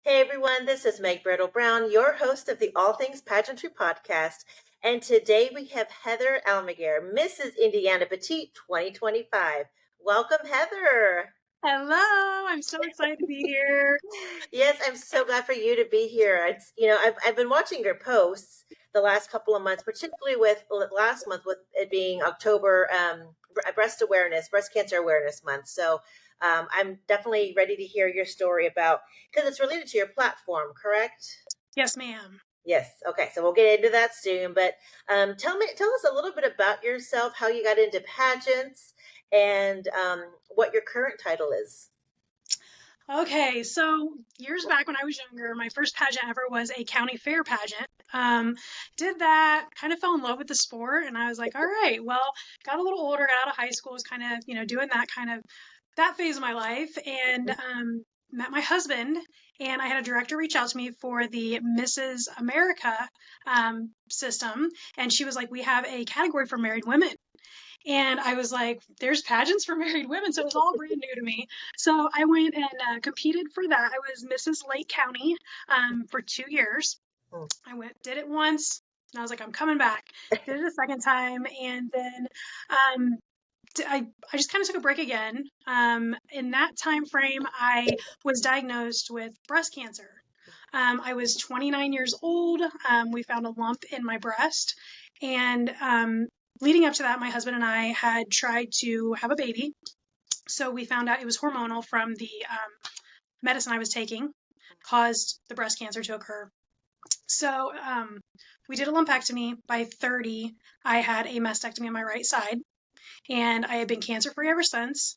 Hey everyone, this is Meg Brittle Brown, your host of the All Things Pageantry podcast. And today we have Heather Almager, Mrs. Indiana Petite 2025. Welcome, Heather. Hello, I'm so excited to be here. Yes, I'm so glad for you to be here. I've been watching your posts the last couple of months, particularly with last month with it being October, breast cancer awareness month. So I'm definitely ready to hear your story about, because it's related to your platform, correct? Yes, ma'am. Yes. Okay. So we'll get into that soon. But tell us a little bit about yourself, how you got into pageants, and what your current title is. Okay, so years back when I was younger, my first pageant ever was a county fair pageant. Did that, kind of fell in love with the sport, and I was like, all right, well, got a little older, got out of high school, was kind of, doing that phase of my life, and met my husband, and I had a director reach out to me for the Mrs. America system, and she was like, we have a category for married women. And I was like, there's pageants for married women. So it was all brand new to me. So I went and competed for that. I was Mrs. Lake County for 2 years. I did it once, and I was like, I'm coming back. Did it a second time. And then I just kind of took a break again. In that time frame, I was diagnosed with breast cancer. I was 29 years old. We found a lump in my breast. And leading up to that, my husband and I had tried to have a baby. So we found out it was hormonal from the medicine I was taking, caused the breast cancer to occur. So we did a lumpectomy. By 30, I had a mastectomy on my right side, and I had been cancer-free ever since.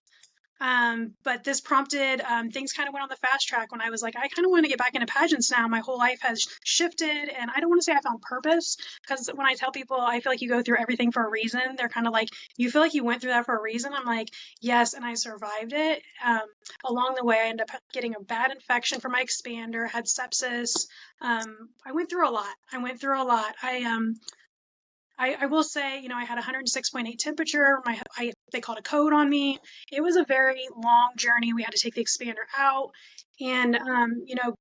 But this prompted, things kind of went on the fast track when I was like, I kind of want to get back into pageants now. My whole life has shifted, and I don't want to say I found purpose, because when I tell people I feel like you go through everything for a reason, they're kind of like, you feel like you went through that for a reason? I'm like, yes, and I survived it. Along the way, I ended up getting a bad infection from my expander, had sepsis. I went through a lot. I will say, I had 106.8 temperature. They called a code on me. It was a very long journey. We had to take the expander out. And,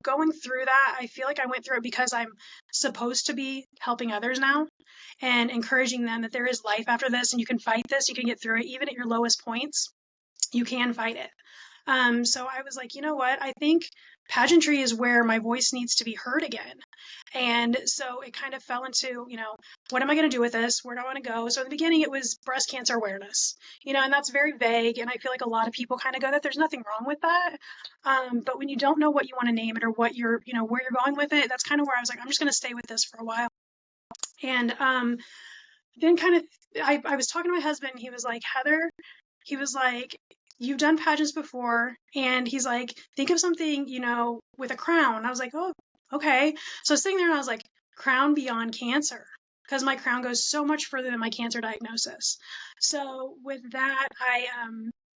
going through that, I feel like I went through it because I'm supposed to be helping others now and encouraging them that there is life after this, and you can fight this. You can get through it. Even at your lowest points, you can fight it. So I was like, you know what? I think pageantry is where my voice needs to be heard again. And so it kind of fell into, what am I going to do with this? Where do I want to go? So in the beginning, it was breast cancer awareness, and that's very vague. And I feel like a lot of people kind of go that there's nothing wrong with that. But when you don't know what you want to name it or what where you're going with it, that's kind of where I was like, I'm just going to stay with this for a while. And then I was talking to my husband. He was like, Heather, he was like, you've done pageants before. And he's like, think of something, with a crown. I was like, oh, okay. So I was sitting there and I was like, crown beyond cancer, because my crown goes so much further than my cancer diagnosis. So with that, I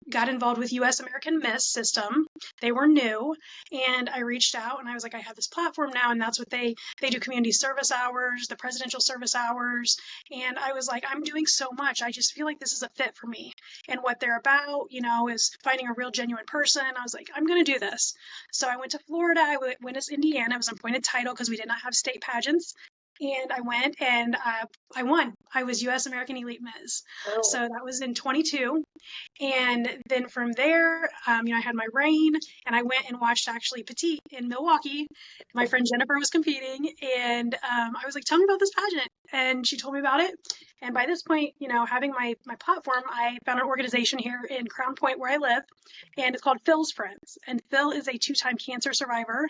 got involved with U.S. American Miss system. They were new, and I reached out and I was like, I have this platform now, and that's what they do, community service hours, the presidential service hours. And I was like, I'm doing so much. I just feel like this is a fit for me. And what they're about, is finding a real genuine person. I was like, I'm going to do this. So I went to Florida. I went as Indiana. I was an appointed title because we did not have state pageants. And I went and I won. I was U.S. American Elite Miss. Oh. So that was in 22. And then from there, I had my reign, and I went and watched actually Petite in Milwaukee. My friend Jennifer was competing, and I was like, tell me about this pageant. And she told me about it. And by this point, having my platform, I found an organization here in Crown Point where I live, and it's called Phil's Friends. And Phil is a 2-time cancer survivor.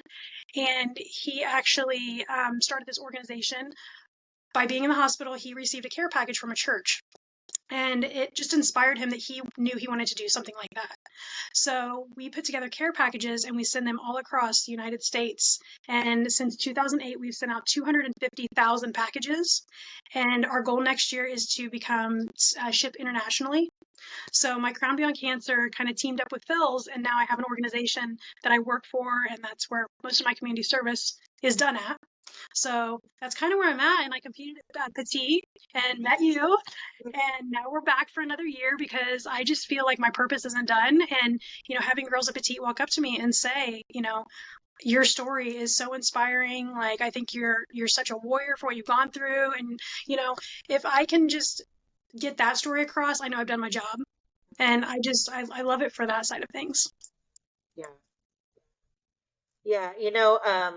And he actually started this organization by being in the hospital. He received a care package from a church. And it just inspired him that he knew he wanted to do something like that. So we put together care packages, and we send them all across the United States. And since 2008, we've sent out 250,000 packages. And our goal next year is to become shipped internationally. So my Crown Beyond Cancer kind of teamed up with Phil's, and now I have an organization that I work for, and that's where most of my community service is done at. So that's kind of where I'm at, and I competed at Petite and met you, and now we're back for another year because I just feel like my purpose isn't done. And, having girls at Petite walk up to me and say, your story is so inspiring. Like, I think you're such a warrior for what you've gone through. And, you know, if I can just get that story across, I know I've done my job. And I love it for that side of things. Yeah. Yeah, I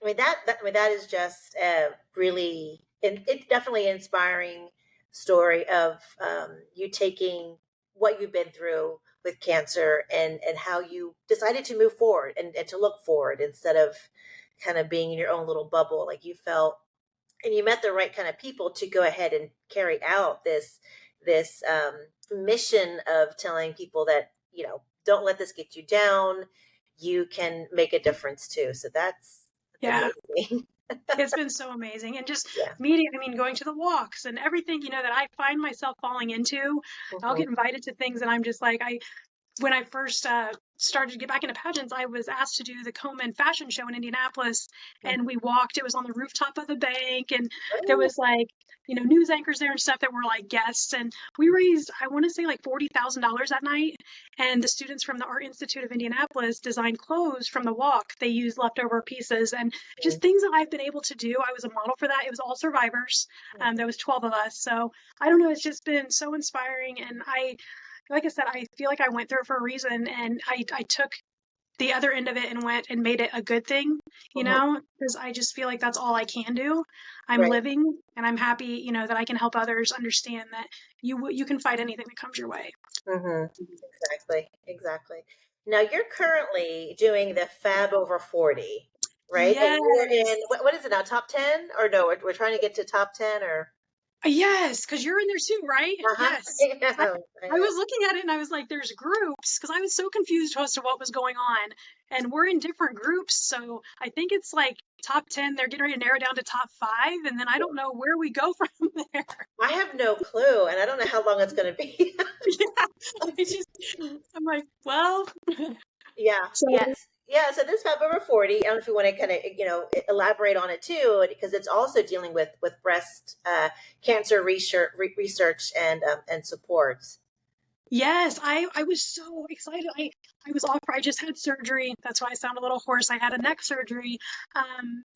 mean that is just a really it definitely inspiring story of you taking what you've been through with cancer and how you decided to move forward and to look forward instead of kind of being in your own little bubble. Like you felt and you met the right kind of people to go ahead and carry out this mission of telling people that don't let this get you down. You can make a difference too. So that's Yeah. amazing. It's been so amazing. And just Yeah. meeting, I mean, going to the walks and everything, that I find myself falling into. I'll Hmm. get invited to things and I'm just like, when I first started to get back into pageants, I was asked to do the Komen fashion show in Indianapolis, and we walked. It was on the rooftop of the bank, and there was like, news anchors there and stuff that were like guests, and we raised, I want to say, like $40,000 that night. And the students from the Art Institute of Indianapolis designed clothes from the walk. They used leftover pieces and just things that I've been able to do. I was a model for that. It was all survivors. There was 12 of us, so I don't know. It's just been so inspiring, and like I said, I feel like I went through it for a reason, and I took the other end of it and went and made it a good thing, Hmm. because I just feel like that's all I can do. I'm Right. living, and I'm happy, that I can help others understand that you can fight anything that comes your way. Hmm. Exactly. Exactly. Now you're currently doing the Fab Over 40, right? And you're in Yes. what is it now? Top 10? Or no? We're trying to get to top 10 or Yes, because you're in there too, right? uh-huh. Yes. I, I I am. was looking at it and I was like, there's groups, because I was so confused as to what was going on. And we're in different groups. So I think it's like top 10. They're getting ready to narrow down to top 5. And then I don't know where we go from there. I have no clue, and I don't know how long it's going to be. Yeah. I just, I'm like, well, Yeah, so yes. Yeah, so this Fab Over 40, I don't know if you want to kind of, elaborate on it too, because it's also dealing with breast cancer research and support. yes, I was so excited. I was off. I just had surgery. That's why I sound a little hoarse. I had a neck surgery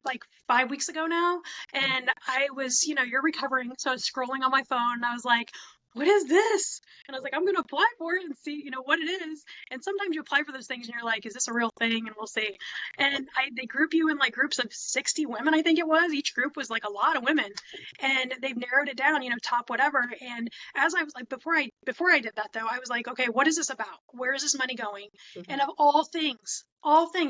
like 5 weeks ago now. And I was, you're recovering. So I was scrolling on my phone and I was like, what is this? And I was like, I'm gonna apply for it and see, what it is. And sometimes you apply for those things and you're like, is this a real thing? And we'll see. And they group you in like groups of 60 women, I think it was. Each group was like a lot of women. And they've narrowed it down, top whatever. And as I was like, before I did that though, I was like, okay, what is this about? Where is this money going? And of all things,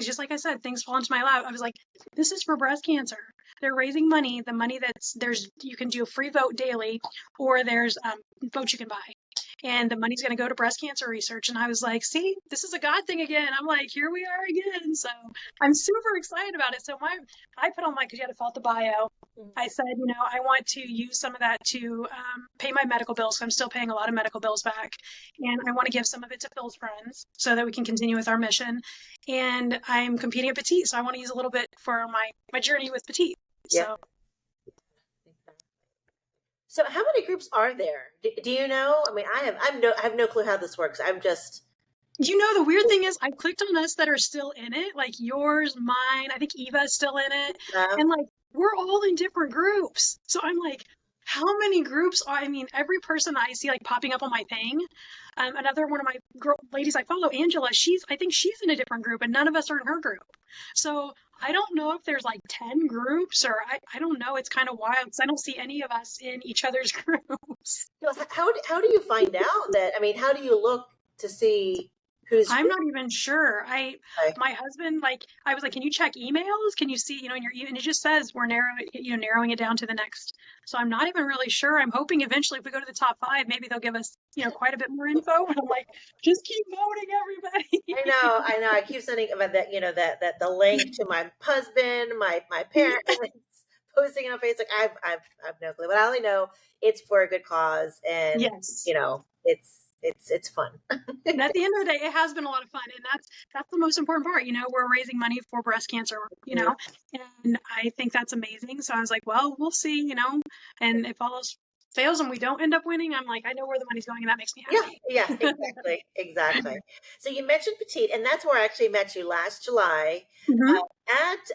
just like I said, things fall into my lap. I was like, this is for breast cancer. They're raising money. The money you can do a free vote daily, or there's votes you can buy. And the money's going to go to breast cancer research. And I was like, see, this is a God thing again. I'm like, here we are again. So I'm super excited about it. So I put on because you had to fill out the bio. I said, I want to use some of that to pay my medical bills. So I'm still paying a lot of medical bills back. And I want to give some of it to Phil's friends so that we can continue with our mission. And I'm competing at Petite. So I want to use a little bit for my journey with Petite. Yeah. So So how many groups are there? Do you know? I mean, I have no clue how this works. I'm just the weird thing is I clicked on us that are still in it, like yours, mine, I think Eva is still in it. And like we're all in different groups. So I'm like, how many groups are, I mean, every person that I see like popping up on my thing. Another one of my ladies I follow, Angela, I think she's in a different group and none of us are in her group. So I don't know if there's like 10 groups or I don't know. It's kind of wild because I don't see any of us in each other's groups. how do you find out that? I mean, how do you look to see who's I'm not even sure. okay. My husband, I was like, can you check emails? Can you see, in your email? And it just says we're narrowing it down to the next. So I'm not even really sure. I'm hoping eventually if we go to the top 5, maybe they'll give us, quite a bit more info. And I'm like, just keep voting, everybody. I know. I keep sending about that, that the link to my husband, my parents, posting it on Facebook. I've no clue, but I only know it's for a good cause, and Yes. it's fun. And at the end of the day, it has been a lot of fun, and that's the most important part. We're raising money for breast cancer. And I think that's amazing. So I was like, well, we'll see. And if all else fails and we don't end up winning, I'm like, I know where the money's going and that makes me Yeah, happy. yeah, exactly, exactly. So you mentioned Petite, and that's where I actually met you last July Hmm.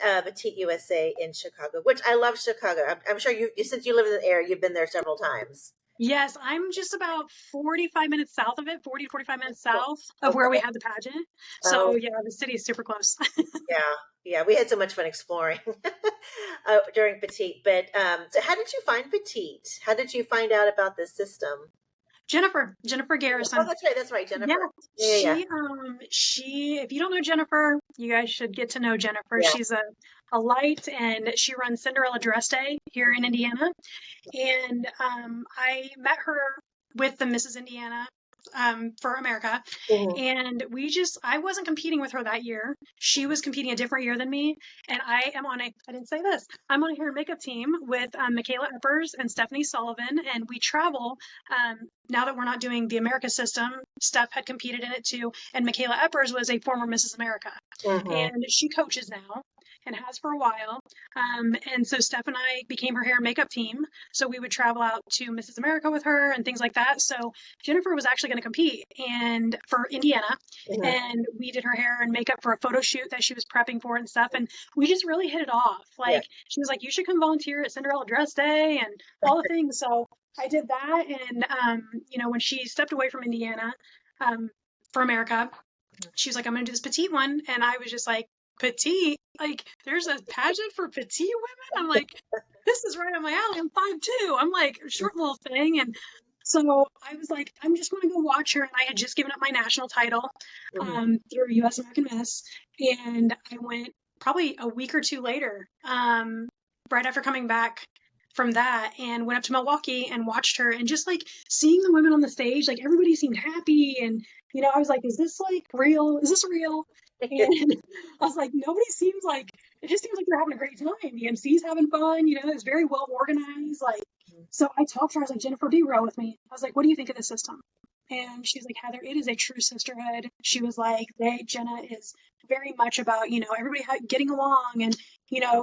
at Petite USA in Chicago, which I love Chicago. I'm sure you since you live in the area, you've been there several times. Yes, I'm just about 45 minutes south of it, 40 to 45 minutes Cool. south of where we Okay. had the pageant. So Oh, yeah, the city is super close. yeah, yeah. We had so much fun exploring during Petite. But so, how did you find Petite? How did you find out about this system? Jennifer Oh, Garrison. that's right, Yeah, Jennifer. Yeah, yeah, she, if you don't know Jennifer, you guys should get to know Jennifer. yeah. She's a light and she runs Cinderella Dress Day here in Indiana. And I met her with the Mrs. Indiana for America. Yeah. Mhm. And I wasn't competing with her that year. She was competing a different year than me. And I didn't say this, I'm on a hair and makeup team with Michaela Eppers and Stephanie Sullivan. And we travel, now that we're not doing the America system, Steph had competed in it too. And Michaela Eppers was a former Mrs. America. Mhm. And she coaches now and has for a while. And so Steph and I became her hair and makeup team. So we would travel out to Mrs. America with her and things like that. So Jennifer was actually going to compete and for Indiana, Mhm. and we did her hair and makeup for a photo shoot that she was prepping for and stuff. And we just really hit it off. Yeah. Like she was like, "You should come volunteer at Cinderella Dress Day and all the things." So I did that, and when she stepped away from Indiana um, for America, she was like, "I'm going to do this petite one," and I was just like, "Petite? Like, there's a pageant for petite women?" I'm like, "This is right on my alley. I'm 5'2". I'm like, short little thing, and so I was like, I'm just going to go watch her. And I had just given up my national title Mhm. through U.S. American Miss, and I went probably a week or two later, right after coming back from that, and went up to Milwaukee and watched her, and just like seeing the women on the stage, like everybody seemed happy, and I was like, is this like real? Is this real? And I was like, nobody seems like, it just seems like they're having a great time. The MC's having fun, it's very well organized. Like, so I talked to her, I was like, Jennifer, be real with me. I was like, what do you think of the system? And she's like, Heather, it is a true sisterhood. She was like, Jenna is very much about, everybody getting along and,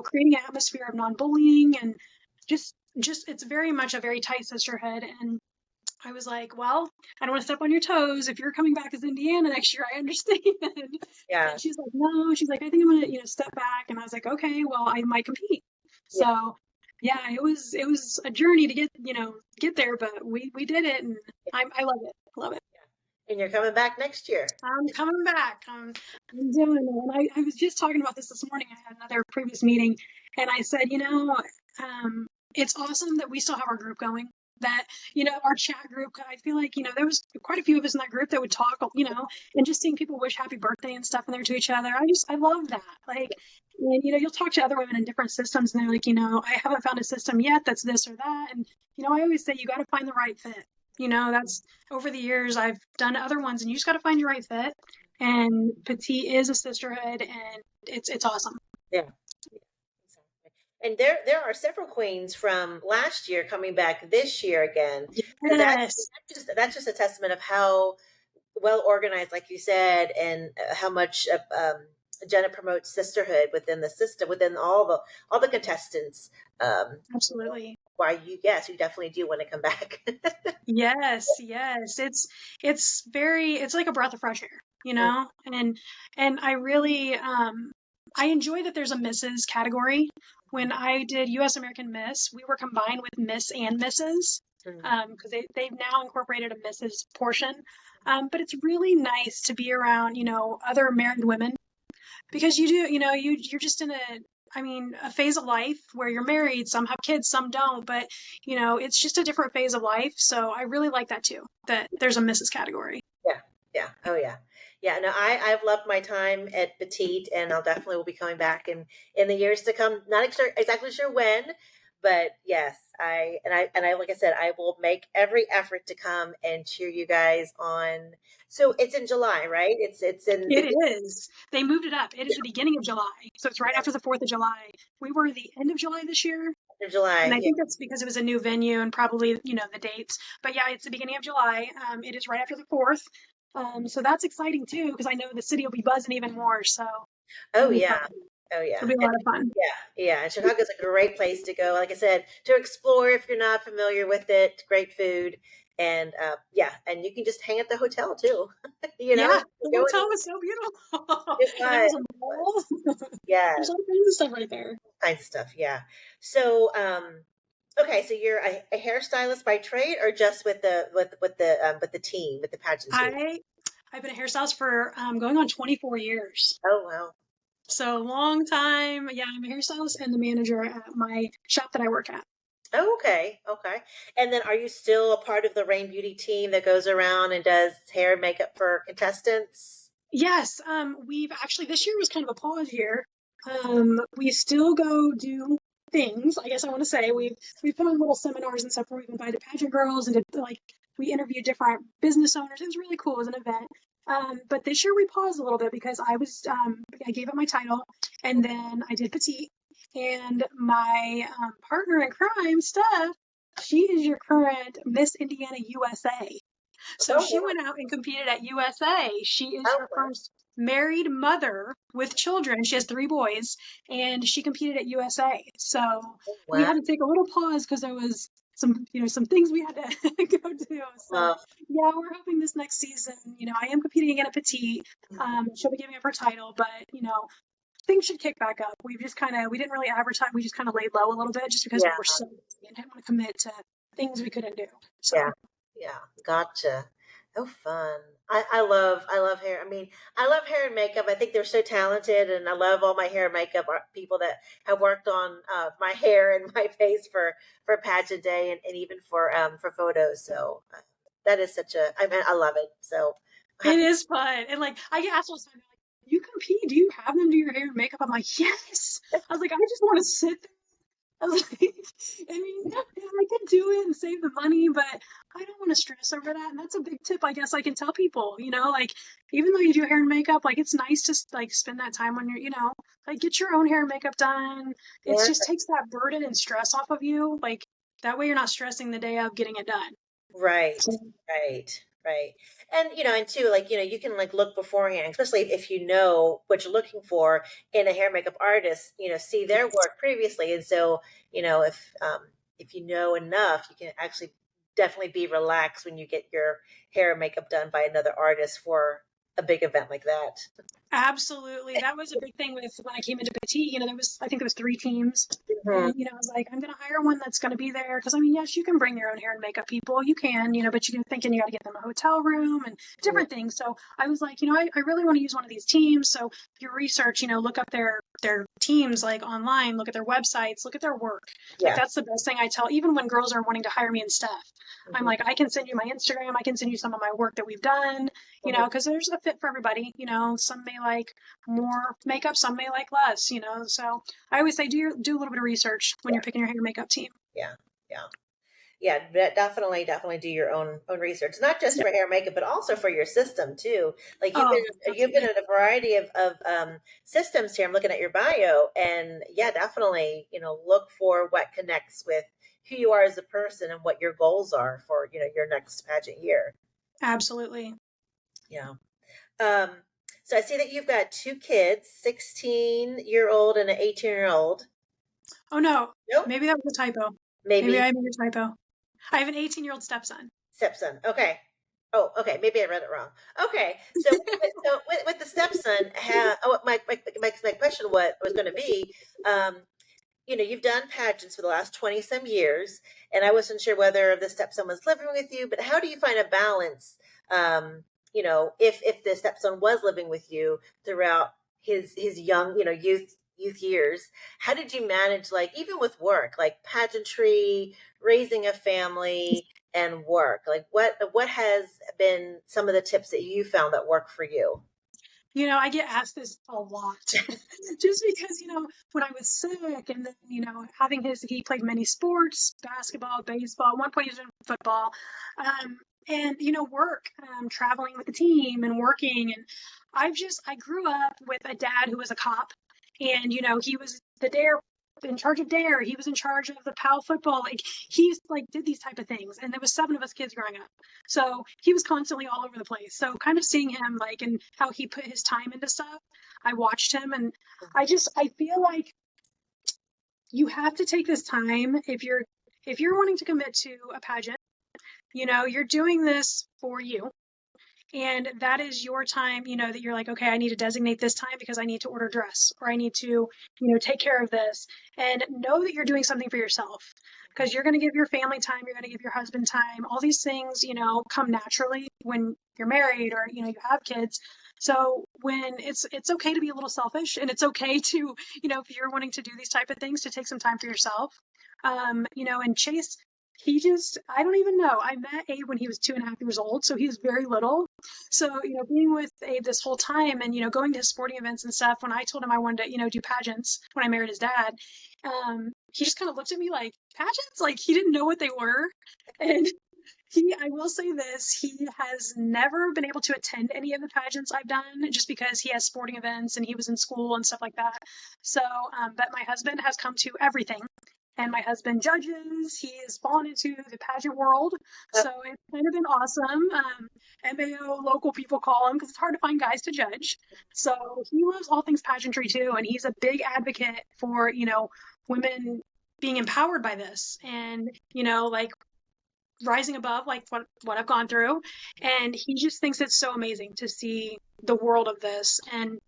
creating an atmosphere of non-bullying and just, it's very much a very tight sisterhood. And I was like, well, I don't want to step on your toes. If you're coming back as Indiana next year, I understand. Yeah. And she's like, no, she's like, I think I'm going to, step back. And I was like, okay, well, I might compete. Yeah. So yeah, it was a journey to get there, but we did it, and I love it. Love it. And you're coming back next year. I'm coming back. I'm doing it. And I was just talking about this morning. I had another previous meeting, and I said, it's awesome that we still have our group going. That, our chat group, I feel like, there was quite a few of us in that group that would talk, and just seeing people wish happy birthday and stuff in there to each other. I love that. Like, and, you'll talk to other women in different systems, and they're like, I haven't found a system yet that's this or that. And, I always say you got to find the right fit. That's over the years I've done other ones, and you just got to find your right fit. And Petite is a sisterhood, and it's awesome. Yeah. Yeah, exactly. And there are several queens from last year coming back this year again. And Yes, that's just a testament of how well organized, like you said, and how much Jenna promotes sisterhood within the system, within all the contestants. Um, absolutely. why you definitely do want to come back. Yes. It's like a breath of fresh air, and I really I enjoy that there's a Mrs. category. When I did US American Miss, we were combined with Miss and Mrs. Mhm. Because they've now incorporated a Mrs. portion. But it's really nice to be around, other married women, because you do, you're just in a phase of life where you're married, some have kids, some don't, but it's just a different phase of life. So I really like that too, that there's a Mrs. category. Yeah, yeah, oh yeah, yeah. No, I've loved my time at Petite, and I'll definitely will be coming back in the years to come. Not exactly sure when, but yes, I like I said, I will make every effort to come and cheer you guys on. So it's in July, right? It's in It the is. They moved it up. It is the beginning of July. So it's right after the 4th of July. We were the end of July this year. in July. And I Yeah. think that's because it was a new venue and probably, the dates. But yeah, it's the beginning of July. It is right after the 4th. So that's exciting too, because I know the city will be buzzing even more. So Oh it'll be yeah. fun. Oh yeah. It'll be a lot of fun. Yeah, yeah. And Chicago's a great place to go. Like I said, to explore if you're not familiar with it. Great food, and yeah, and you can just hang at the hotel too. You know, Yeah, the go hotel any. was so beautiful. It And there was was. a It was. mall. There's Yes, all kinds of stuff right there. kinds of stuff. Yeah. So, okay, so you're a hairstylist by trade, or just with the team with the pageantry? I've been a hairstylist for going on 24 years. Oh wow. So long time. Yeah, I'm a hairstylist and the manager at my shop that I work at. Oh, okay, okay. And then, are you still a part of the Rain Beauty team that goes around and does hair and makeup for contestants? Yes, we've actually this year was kind of a pause year. We still go do things. I guess I want to say we've put on little seminars and stuff where we've invited pageant girls and did, like we interviewed different business owners. It was really cool. It was an event. But this year we paused a little bit because I gave up my title and then I did Petite and my partner in crime, Steph, she is your current Miss Indiana USA. So Oh, she wow. went out and competed at USA. She is Oh, your wow. first married mother with children. She has 3 boys, and she competed at USA. So we Wow. had to take a little pause because there was some things we had to go do. So Uh, yeah, we're hoping this next season. I am competing again at Petite. She'll be giving up her title, but things should kick back up. We didn't really advertise. We just kind of laid low a little bit just because we yeah, were so busy and didn't want to commit to things we couldn't do. yeah, So. yeah. Gotcha. Oh, fun. I love hair. I mean, I love hair and makeup. I think they're so talented, and I love all my hair and makeup people that have worked on my hair and my face for pageant day and even for photos. So that is such a. I mean, I love it. So I It have. is fun. And like I get asked all the time, like, you compete? Do you have them do your hair and makeup? I'm like, yes. I was like, I just want to sit there. I was like, I mean, yeah, I could do it and save the money, but I don't want to stress over that. And that's a big tip I guess I can tell people, like even though you do hair and makeup, like it's nice to like spend that time when like get your own hair and makeup done. It Yeah. just takes that burden and stress off of you. Like that way you're not stressing the day of getting it done. Right, So, right, right. And and too, like, you can like look beforehand, especially if you know what you're looking for in a hair makeup artist, see their work previously. And so, if you know enough, you can actually definitely be relaxed when you get your hair and makeup done by another artist for a big event like that. absolutely. That was a big thing with when I came into Petite. I think there was 3 teams. Mhm. And, I was like, I'm going to hire one that's going to be there. Because, I mean, yes, you can bring your own hair and makeup people. You can, but you're thinking you got to get them a hotel room and different things. So I was like, I really want to use one of these teams. So your research, look up their teams like online, look at their websites, look at their work. Like Yeah. that's the best thing I tell, even when girls are wanting to hire me and stuff. I'm Mhm. like, I can send you my Instagram. I can send you some of my work that we've done, Mhm. because there's a fit for everybody. Some may like more makeup, some may like less, so I always say do a little bit of research when Yeah. you're picking your hair and makeup team. Yeah. Yeah. Yeah, definitely do your own research, not just Yeah. for hair and makeup, but also for your system too. Like Oh, you've been absolutely. in a variety of systems here. I'm looking at your bio, and yeah, definitely, look for what connects with who you are as a person and what your goals are for your next pageant year. Absolutely. Yeah. Um, so I see that you've got 2 kids, 16-year-old and an 18-year-old. Oh no, Nope, maybe that was a typo. Maybe maybe I made a typo. I have an 18-year-old stepson. stepson. Okay. Oh, okay. Maybe I read it wrong. Okay. So with the stepson, my question what was going to be, you've done pageants for the last 20 some years, and I wasn't sure whether the stepson was living with you, but how do you find a balance? If the stepson was living with you throughout his young, youth years, how did you manage, like, even with work, like pageantry, raising a family, and work? Like, what has been some of the tips that you found that work for you? I get asked this a lot just because, when I was sick and then, he played many sports, basketball, baseball. At one point, he was in football. And, work, traveling with the team and working. And I grew up with a dad who was a cop. And, he was the dare in charge of dare. He was in charge of the PAL football. Like he's like did these type of things. And there was 7 of us kids growing up. So he was constantly all over the place. So kind of seeing him like and how he put his time into stuff, I watched him and I feel like you have to take this time if you're wanting to commit to a pageant, you're doing this for you. And that is your time, that you're like, okay, I need to designate this time because I need to order dress or I need to, take care of this and know that you're doing something for yourself because you're going to give your family time. You're going to give your husband time. All these things, come naturally when you're married or, you have kids. So when it's okay to be a little selfish and it's okay to, if you're wanting to do these type of things, to take some time for yourself, and Chase, I don't even know. I met Abe when he was 2.5 years old, so he was very little. So, being with Abe this whole time and, going to his sporting events and stuff, when I told him I wanted to, do pageants when I married his dad, he just kind of looked at me like, pageants? Like he didn't know what they were. And I will say this, he has never been able to attend any of the pageants I've done just because he has sporting events and he was in school and stuff like that. So, but my husband has come to everything. And my husband judges. He has fallen into the pageant world. So it's kind of been awesome. MAO local people call him because it's hard to find guys to judge. So he loves all things pageantry too. And he's a big advocate for, women being empowered by this and, like rising above like what I've gone through. And he just thinks it's so amazing to see the world of this. And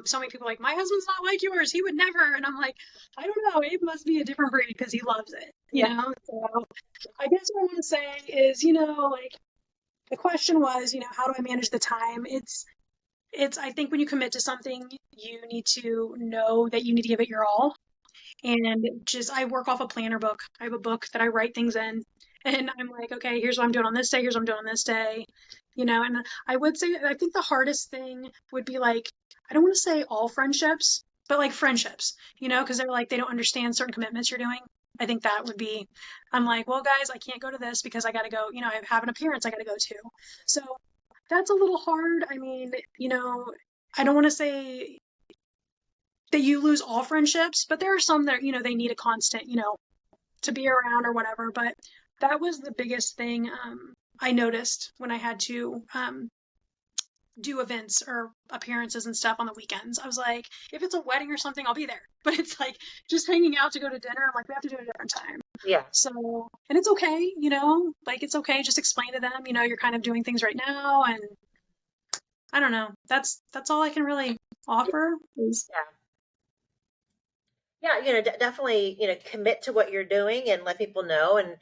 so many people are like, my husband's not like yours. He would never. And I'm like, I don't know. Abe must be a different breed because he loves it, you know? So I guess what I want to say is, like the question was, how do I manage the time? I think when you commit to something, you need to know that you need to give it your all. And I work off a planner book. I have a book that I write things in. And I'm like, okay, here's what I'm doing on this day. Here's what I'm doing on this day. And I would say, I think the hardest thing would be like, I don't want to say all friendships, but like friendships, because they're like, they don't understand certain commitments you're doing. I think that would be, I'm like, well, guys, I can't go to this because I got to go, I have an appearance I got to go to. So that's a little hard. I mean, I don't want to say that you lose all friendships, but there are some that, they need a constant, to be around or whatever. But that was the biggest thing I noticed when I had to do events or appearances and stuff on the weekends. I was like, if it's a wedding or something, I'll be there. But it's like just hanging out to go to dinner. I'm like, we have to do it at a different time. Yeah. So, and it's okay, like it's okay. Just explain to them, you're kind of doing things right now. And I don't know. That's all I can really offer. Yeah, definitely, commit to what you're doing and let people know. And,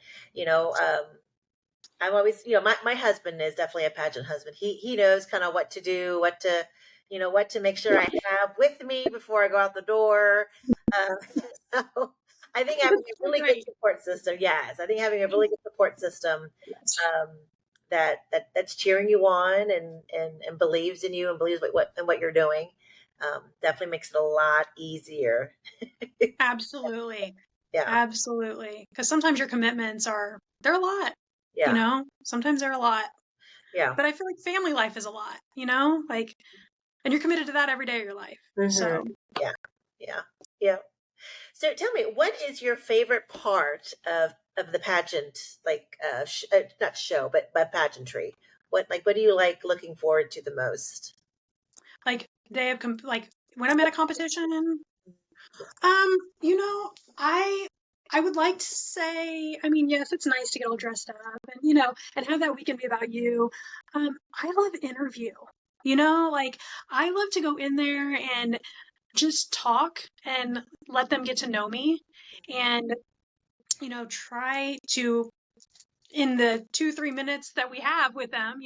I'm always, my husband is definitely a pageant husband. He knows kind of what to do, what to make sure I have with me before I go out the door. So I think having a really good support system. Yes, I think having a really good support system that's cheering you on and believes in you and believes what you're doing. Definitely makes it a lot easier. Absolutely. Yeah. Absolutely. Because sometimes your commitments they're a lot. Yeah. Sometimes they're a lot. Yeah. But I feel like family life is a lot, like, and you're committed to that every day of your life. Mm-hmm. So yeah. So tell me, what is your favorite part of the pageant, like not show, but pageantry? What do you like looking forward to the most? Like like when I'm at a competition, I would like to say, I mean, yes, it's nice to get all dressed up and, and have that weekend be about you. I love interview, like I love to go in there and just talk and let them get to know me and, try to, in the 2-3 minutes that we have with them,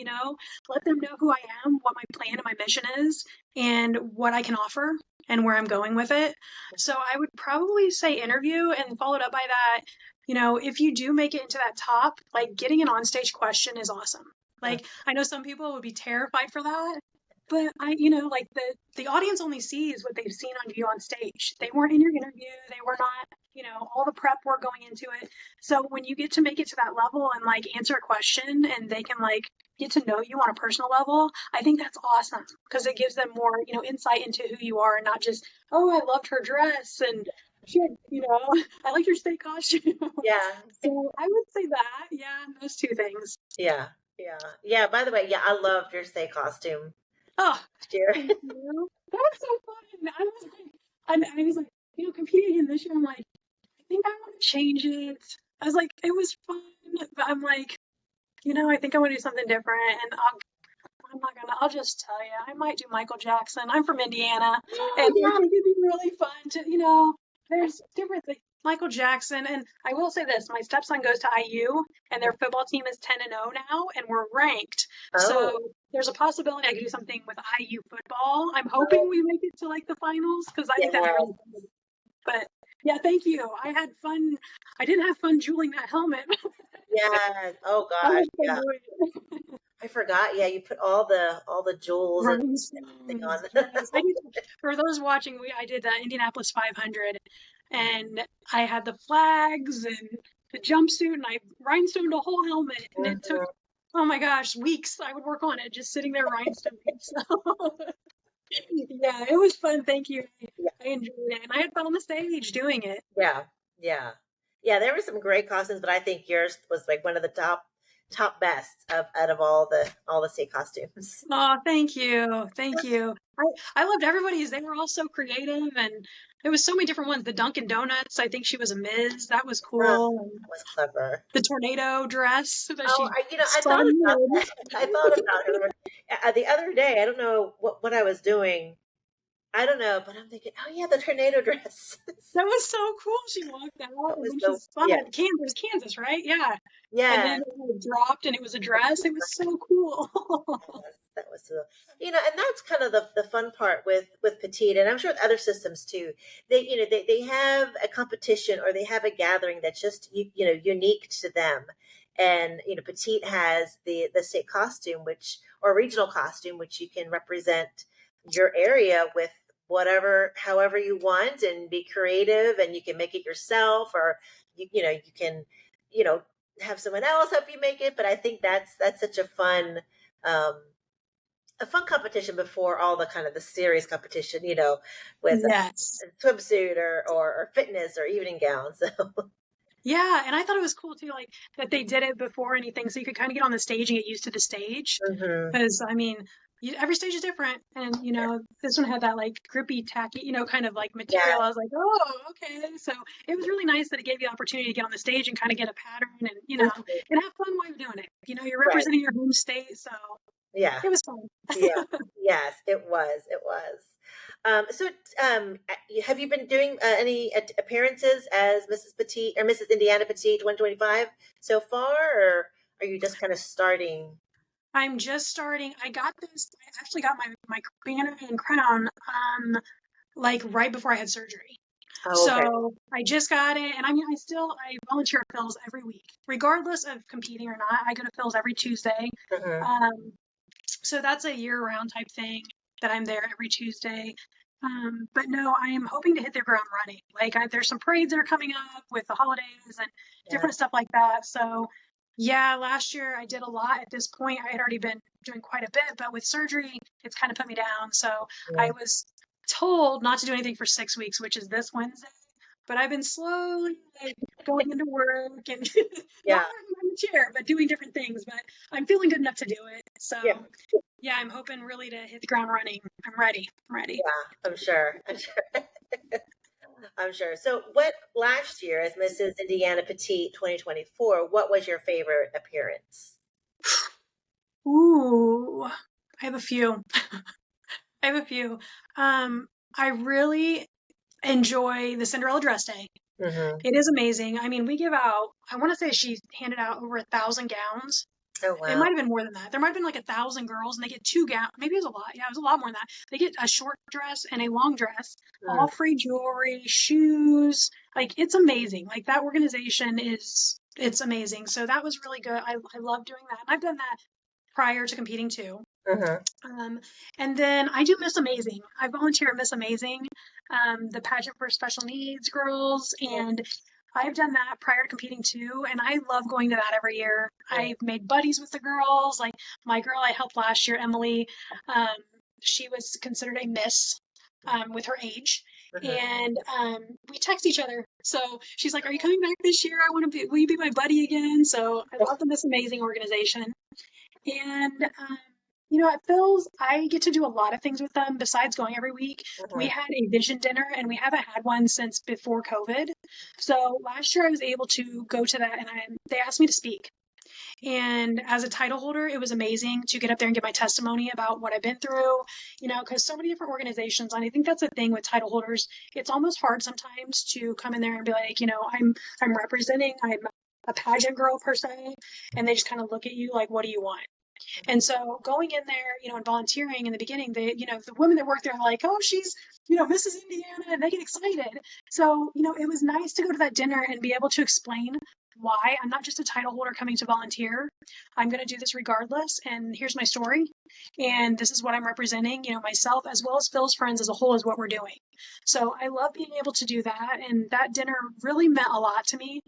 let them know who I am, what my plan and my mission is, and what I can offer and where I'm going with it. So I would probably say interview, and followed up by that, if you do make it into that top, like getting an onstage question is awesome. Like I know some people would be terrified for that, but like the audience only sees what they've seen on you on stage. They weren't in your interview. They were not, all the prep work going into it. So when you get to make it to that level and like answer a question and they can like get to know you on a personal level, I think that's awesome because it gives them more, insight into who you are and not just, oh, I loved her dress and you know, I like your state costume. Yeah. So I would say that, yeah, those two things. Yeah. Yeah. Yeah. By the way, yeah, I loved your stay costume Oh, last year. thank you. That was so fun. I was like, competing again this year. I'm like, I think I want to change it. I was like, it was fun, but I'm like, I think I want to do something different. And I'm not gonna. I'll just tell you, I might do Michael Jackson. I'm from Indiana, and Oh, I yeah. think it'd be really fun to, there's different things. Michael Jackson, and I will say this: my stepson goes to IU, and their football team is 10-0 now, and we're ranked. So Oh, there's a possibility I could do something with IU football. I'm hoping oh, we make it to like the finals because I think that'd be yeah. really fun. But yeah, thank you. I had fun. I didn't have fun jeweling that helmet. Yeah. Oh I gosh. had fun Yeah. doing it. I forgot. Yeah, you put all the jewels and everything Rhinestones, on. yes. I did. For those watching, I did the Indianapolis 500, and I had the flags and the jumpsuit, and I rhinestoned a whole helmet, and it took, Mhm. oh my gosh, weeks. I would work on it, just sitting there rhinestoning. So yeah, it was fun. Thank you. Yeah. I enjoyed it, and I had fun on the stage doing it. Yeah. Yeah. Yeah. There were some great costumes, but I think yours was like one of the top best of out of all the state costumes. Oh, thank you. Thank you. I loved everybody's. They were all so creative, and there was so many different ones. The Dunkin' Donuts, I think she was a Ms. That was Oh, cool. And that was clever. the tornado dress that Oh, she I thought spun. about that. I thought about her the other day. I don't know what I was doing. I don't know, but I'm thinking, oh yeah, the tornado dress. That was so cool. She walked That out, and was then she so spun yeah, it. Kansas, right? Yeah. And yeah. then it dropped, and it was a dress. It was so cool. That was so, and that's kind of the fun part with Petite, and I'm sure with other systems too. They have a competition or they have a gathering that's just unique to them, and Petite has the state costume, which or regional costume, which you can represent your area with whatever however you want and be creative, and you can make it yourself, or you can you know have someone else help you make it. But I think that's such um, a fun competition before all the kind of the serious competition, with Yes. a swimsuit or fitness or evening gowns. So Yeah, and I thought it was cool too, like that they did it before anything, so you could kind of get on the stage and get used to the stage. hmm Because I mean, every stage is different, and this one had that like grippy, tacky, kind of like yeah, material. I was like, oh, okay. So it was really nice that it gave you the opportunity to get on the stage and kind of get a pattern, and mhm, and have fun while you're doing it. You're right, representing your home state, so yeah, it was fun. yeah, yes, it was. So, have you been doing any appearances as Mrs. Petite or Mrs. Indiana Petite 2025 so far, or are you just kind of starting? I'm just starting. I got this. I actually got my banner and crown like right before I had surgery. Oh, okay. So I just got it, and I mean, I volunteer at Phil's every week, regardless of competing or not. I go to Phil's every Tuesday, hmm um, so that's a year-round type thing that I'm there every Tuesday. But no, I am hoping to hit the ground running. Like, there's some parades that are coming up with the holidays and Yeah. different stuff like that. So yeah, last year I did a lot. At this point, I had already been doing quite a bit, but with surgery, it's kind of put me down. So I Yeah. was told not to do anything for 6 weeks, which is this Wednesday. But I've been slowly like going into work and not Yeah. working on the chair, but doing different things. But I'm feeling good enough to do it. So Yeah. yeah, I'm hoping really to hit the ground running. I'm ready. I'm ready. Yeah. I'm sure. I'm sure. I'm sure. So, what last year, as Mrs. Indiana Petite 2024, what was your favorite appearance? Ooh, I have a few. I have a few. Um, I really enjoy the Cinderella dress day. hmm It is amazing. I mean, we give out, I want to say she handed out over 1,000 gowns. Oh, It wow. might have been more than that. There might have been like 1,000 girls, and they get 2 gowns. Maybe it was a lot. Yeah, it was a lot more than that. They get a short dress and a long dress, all Mm. free jewelry, shoes. Like, it's amazing. Like, that organization it's amazing. So that was really good. I love doing that. And I've done that prior to competing too. hmm Um, and then I do Miss Amazing. I volunteer at Miss Amazing, the pageant for special needs girls, and I've done that prior to competing too. And I love going to that every year. I've made buddies with the girls. Like my girl I helped last year, Emily, um, she was considered a miss with her age. Mhm. And we text each other. So she's like, "Are you coming back this year? I want to be. Will you be my buddy again?" So I love them, this amazing organization. And at Phil's, I get to do a lot of things with them besides going every week. We Mhm. had a vision dinner, and we haven't had one since before COVID. So last year, I was able to go to that, and they asked me to speak. And as a title holder, it was amazing to get up there and give my testimony about what I've been through, because so many different organizations, and I think that's the thing with title holders. It's almost hard sometimes to come in there and be like, I'm representing, I'm a pageant girl per se, and they just kind of look at you like, what do you want? And so going in there, and volunteering in the beginning, the women that work there are like, oh, she's, Mrs. Indiana, and they get excited. So, it was nice to go to that dinner and be able to explain why I'm not just a title holder coming to volunteer. I'm going to do this regardless. And here's my story. And this is what I'm representing, myself as well as Phil's friends as a whole is what we're doing. So I love being able to do that. And that dinner really meant a lot to me,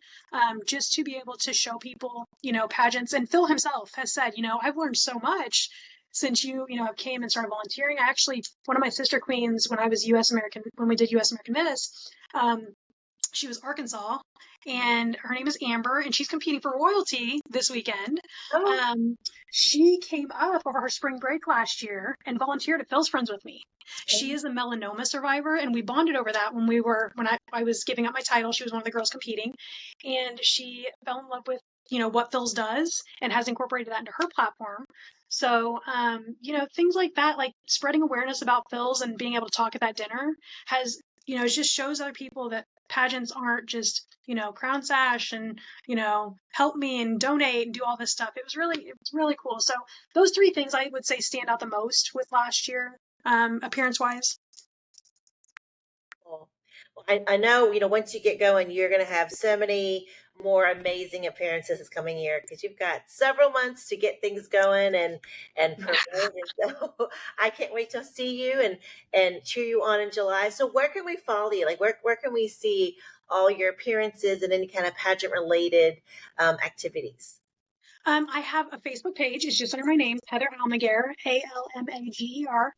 just to be able to show people, pageants. And Phil himself has said, I've learned so much since have came and started volunteering. I actually, one of my sister queens, when we did US American Miss, she was Arkansas, and her name is Amber, and she's competing for royalty this weekend. Oh, She came up over her spring break last year and volunteered at Phil's Friends with me. She is a melanoma survivor, and we bonded over that when I was giving up my title. She was one of the girls competing, and she fell in love with what Phil's does and has incorporated that into her platform. So, things like that, like spreading awareness about Phil's and being able to talk at that dinner has, it just shows other people that pageants aren't just, crown sash and, help me and donate and do all this stuff. It was really cool. So those three things I would say stand out the most with last year, appearance wise. cool. Well, I know, once you get going, you're going to have so many more amazing appearances this coming year because you've got several months to get things going and Yeah. promote. And so I can't wait to see you and cheer you on in July. So where can we follow you? Like where can we see all your appearances and any kind of pageant related activities? I have a Facebook page. It's just under my name, Heather Almager, Almager.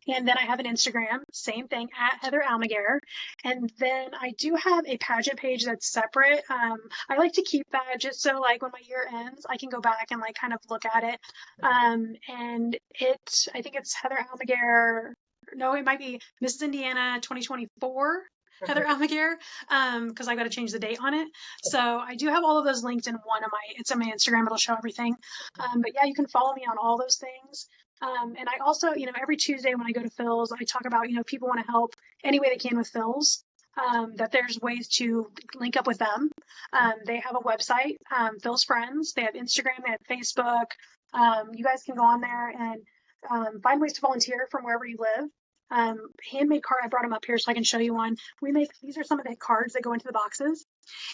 And then I have an Instagram, same thing, at Heather Almager. And then I do have a pageant page that's separate. I like to keep that just so like when my year ends, I can go back and like kind of look at it. And I think it's Heather Almager. No, it might be Mrs. Indiana 2024. Heather Almager, because I got to change the date on it. So I do have all of those linked in it's on my Instagram. It'll show everything. But yeah, you can follow me on all those things. And I also, every Tuesday when I go to Phil's, I talk about, if people want to help any way they can with Phil's, that there's ways to link up with them. They have a website, Phil's Friends. They have Instagram, they have Facebook. You guys can go on there and find ways to volunteer from wherever you live. Handmade card. I brought them up here so I can show you one. These are some of the cards that go into the boxes,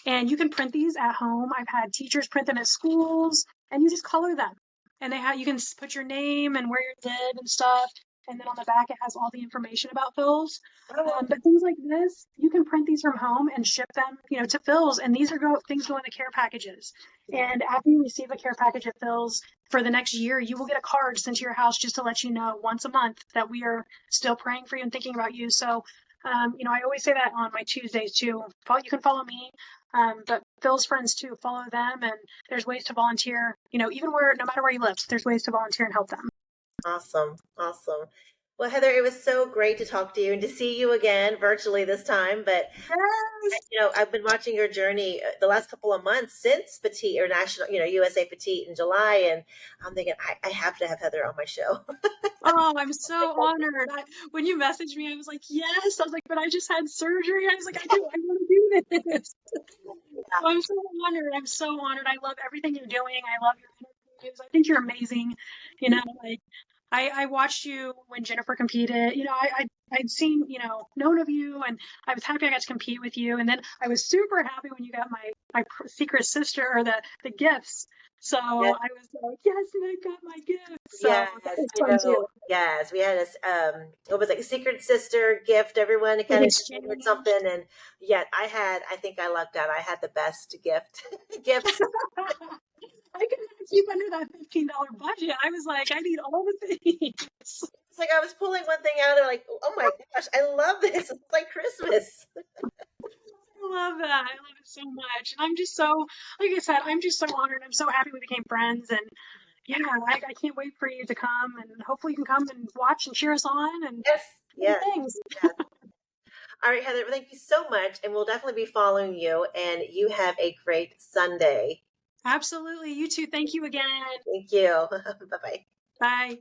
and you can print these at home. I've had teachers print them at schools, and you just color them. And you can put your name and where you live and stuff. And then on the back, it has all the information about Phil's. Oh, But things like this, you can print these from home and ship them, to Phil's. And these things go in the care packages. And after you receive a care package at Phil's for the next year, you will get a card sent to your house just to let you know once a month that we are still praying for you and thinking about you. So, I always say that on my Tuesdays too. You can follow me, but Phil's friends too. Follow them, and there's ways to volunteer. Even no matter where you live, there's ways to volunteer and help them. awesome. Awesome. Well, Heather, it was so great to talk to you and to see you again virtually this time. But Yes. I've been watching your journey the last couple of months since Petite or National, USA Petite in July, and I'm thinking I have to have Heather on my show. Oh, I'm so honored. When you messaged me, I was like, yes. I was like, but I just had surgery. I was like, I want to do this. So I'm so honored. I'm so honored. I love everything you're doing. I love your interviews. I think you're amazing. Like I watched you when Jennifer competed. I'd seen, known of you, and I was happy I got to compete with you. And then I was super happy when you got my secret sister or the gifts. So Yes, I was like, yes, I got my gift. So yes, that was fun too. yes. We had this it was like a secret sister gift. Everyone An kind of did exchange. something, and yet I think I lucked out. I had the best gifts. I could not keep under that $15 budget. I was like, I need all the things. It's like I was pulling one thing out and like, oh my gosh, I love this. It's like Christmas. I love that. I love it so much. And I'm just so, like I said, I'm just so honored. I'm so happy we became friends. And yeah, I can't wait for you to come. And hopefully you can come and watch and cheer us on and Yes, other yes, things. yes. All right, Heather, thank you so much. And we'll definitely be following you. And you have a great Sunday. Absolutely. You too. Thank you again. Thank you. Bye bye. Bye.